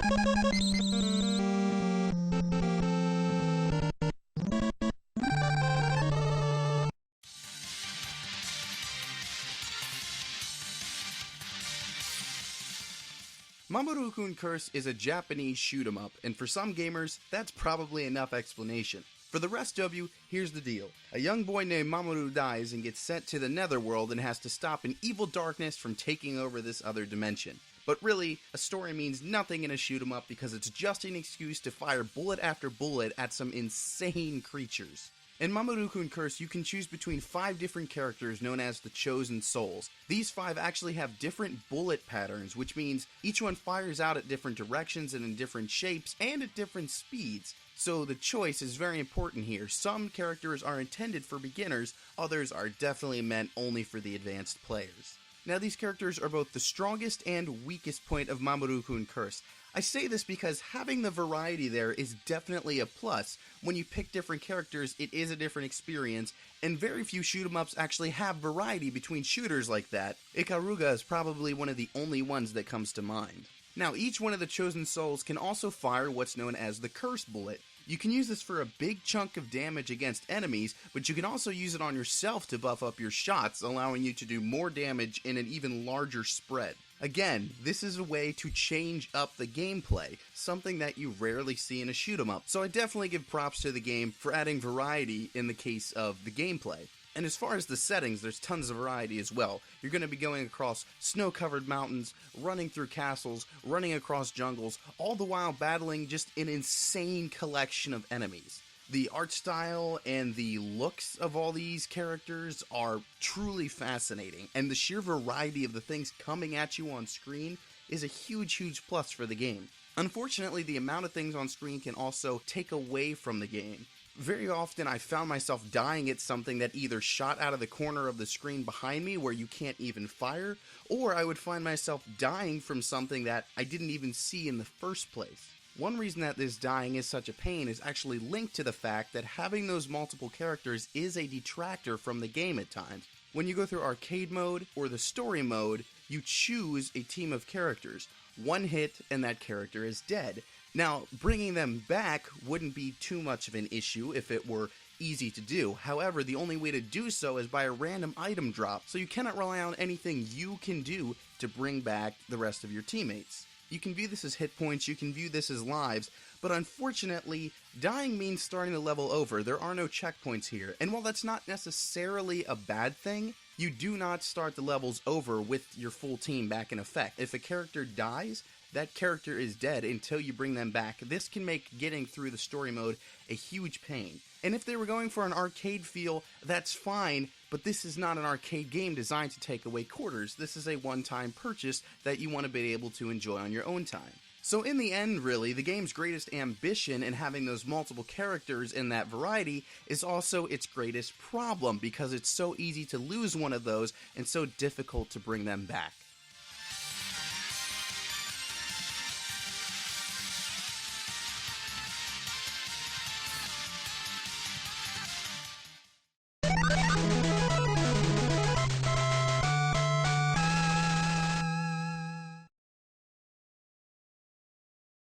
Mamorukun Curse is a Japanese shoot-'em-up, and for some gamers, that's probably enough explanation. For the rest of you, here's the deal. A young boy named Mamoru dies and gets sent to the netherworld and has to stop an evil darkness from taking over this other dimension. But really, a story means nothing in a shoot-'em-up because it's just an excuse to fire bullet after bullet at some insane creatures. In Mamorukun Curse, you can choose between 5 different characters known as the Chosen Souls. These 5 actually have different bullet patterns, which means each one fires out at different directions and in different shapes and at different speeds. So the choice is very important here. Some characters are intended for beginners, others are definitely meant only for the advanced players. Now these characters are both the strongest and weakest point of Mamorukun Curse. I say this because having the variety there is definitely a plus. When you pick different characters, it is a different experience, and very few shoot-'em-ups actually have variety between shooters like that. Ikaruga is probably one of the only ones that comes to mind. Now, each one of the Chosen Souls can also fire what's known as the Curse Bullet. You can use this for a big chunk of damage against enemies, but you can also use it on yourself to buff up your shots, allowing you to do more damage in an even larger spread. Again, this is a way to change up the gameplay, something that you rarely see in a shoot-'em-up, so I definitely give props to the game for adding variety in the case of the gameplay. And as far as the settings, there's tons of variety as well. You're going to be going across snow-covered mountains, running through castles, running across jungles, all the while battling just an insane collection of enemies. The art style and the looks of all these characters are truly fascinating, and the sheer variety of the things coming at you on screen is a huge plus for the game. Unfortunately, the amount of things on screen can also take away from the game. Very often I found myself dying at something that either shot out of the corner of the screen behind me where you can't even fire, or I would find myself dying from something that I didn't even see in the first place. One reason that this dying is such a pain is actually linked to the fact that having those multiple characters is a detractor from the game at times. When you go through arcade mode or the story mode, you choose a team of characters. One hit and that character is dead. Now, bringing them back wouldn't be too much of an issue if it were easy to do. However, the only way to do so is by a random item drop, so you cannot rely on anything you can do to bring back the rest of your teammates. You can view this as hit points, you can view this as lives, but unfortunately, dying means starting the level over. There are no checkpoints here, and while that's not necessarily a bad thing, you do not start the levels over with your full team back in effect. If a character dies, that character is dead until you bring them back. This can make getting through the story mode a huge pain. And if they were going for an arcade feel, that's fine, but this is not an arcade game designed to take away quarters. This is a one-time purchase that you want to be able to enjoy on your own time. So in the end, really, the game's greatest ambition in having those multiple characters and that variety is also its greatest problem, because it's so easy to lose one of those and so difficult to bring them back.